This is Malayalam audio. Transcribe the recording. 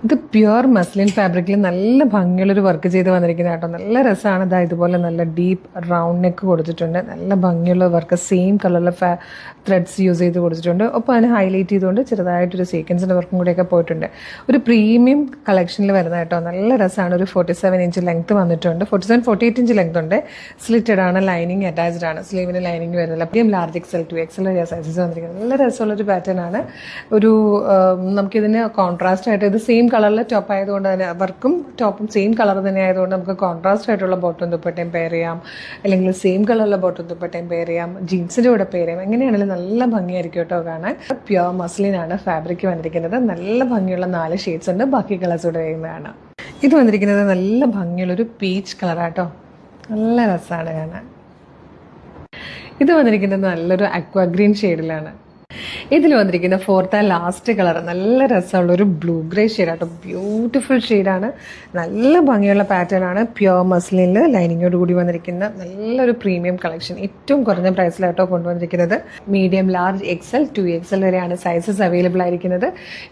ഇത് പ്യുവർ മസ്ലിൻ ഫാബ്രിക്കിൽ നല്ല ഭംഗിയുള്ളൊരു വർക്ക് ചെയ്ത് വന്നിരിക്കുന്ന കേട്ടോ. നല്ല രസമാണ്. ഇതാ ഇതുപോലെ നല്ല ഡീപ്പ് റൗണ്ട് നെക്ക് കൊടുത്തിട്ടുണ്ട്. നല്ല ഭംഗിയുള്ള വർക്ക്, സെയിം കളറിലെ ത്രെഡ്സ് യൂസ് ചെയ്ത് കൊടുത്തിട്ടുണ്ട്. ഒപ്പം അതിന് ഹൈലൈറ്റ് ചെയ്തുകൊണ്ട് ചെറുതായിട്ടൊരു സീക്വൻസിൻ്റെ വർക്കും കൂടെയൊക്കെ പോയിട്ടുണ്ട്. ഒരു പ്രീമിയം കളക്ഷനിൽ വരുന്ന കേട്ടോ. നല്ല രസമാണ്. ഒരു 47 ഇഞ്ച് ലെങ്ത് വന്നിട്ടുണ്ട്. 48 ഇഞ്ച് ലെങ്ത് ഉണ്ട്. സ്ലിറ്റഡ് ആണ്, ലൈനിങ് അറ്റാച്ച്ഡ് ആണ്. സ്ലീവിന് ലൈനിങ് വരുന്നില്ല. Premium large XL 2XL sizes വന്നിരിക്കുന്നത്. നല്ല രസമുള്ളൊരു പാറ്റേൺ ആണ്. ഒരു നമുക്കിതിന് കോൺട്രാസ്റ്റ് ആയിട്ട് ഇത് സെയിം കളറിൽ ടോപ്പ് ആയതുകൊണ്ട് തന്നെ വർക്കും ടോപ്പും സെയിം കളർ തന്നെ ആയതുകൊണ്ട് നമുക്ക് കോൺട്രാസ്റ്റ് ആയിട്ടുള്ള ബോട്ടം ദുപ്പട്ടയും പെയർ ചെയ്യാം, അല്ലെങ്കിൽ സെയിം കളറിലുള്ള ബോട്ടം ദുപ്പട്ടയും പെയർ ചെയ്യാം, ജീൻസിൻ്റെ കൂടെ പെയർ ചെയ്യാം. എങ്ങനെയാണെങ്കിലും നല്ല ഭംഗിയായിരിക്കും കേട്ടോ കാണാൻ. പ്യുവർ മസ്ലിനാണ് ഫാബ്രിക് വന്നിരിക്കുന്നത്. നല്ല ഭംഗിയുള്ള 4 ഷെയ്ഡ്സ് ഉണ്ട്. ബാക്കി കളേഴ്സ് കൂടെ വരുന്നതാണ്. ഇത് വന്നിരിക്കുന്നത് നല്ല ഭംഗിയുള്ളൊരു പീച്ച് കളറാട്ടോ. നല്ല രസമാണ് കാണാൻ. ഇത് വന്നിരിക്കുന്നത് നല്ലൊരു അക്വാഗ്രീൻ ഷെയ്ഡിലാണ്. ഇതിൽ വന്നിരിക്കുന്ന ഫോർത്ത് ആൻഡ് ലാസ്റ്റ് കളർ നല്ല രസമുള്ള ഒരു ബ്ലൂ ഗ്രേ ഷെയ്ഡാട്ടോ. ബ്യൂട്ടിഫുൾ ഷെയ്ഡാണ്. നല്ല ഭംഗിയുള്ള പാറ്റേൺ ആണ്. പ്യുവർ മസ്ലിനിൽ ലൈനിങ്ങോട് കൂടി വന്നിരിക്കുന്ന നല്ലൊരു പ്രീമിയം കളക്ഷൻ. ഏറ്റവും കുറഞ്ഞ പ്രൈസിലാട്ടോ കൊണ്ടുവന്നിരിക്കുന്നത്. മീഡിയം ലാർജ് XL 2XL വരെയാണ് സൈസസ് അവൈലബിൾ ആയിരിക്കുന്നത്.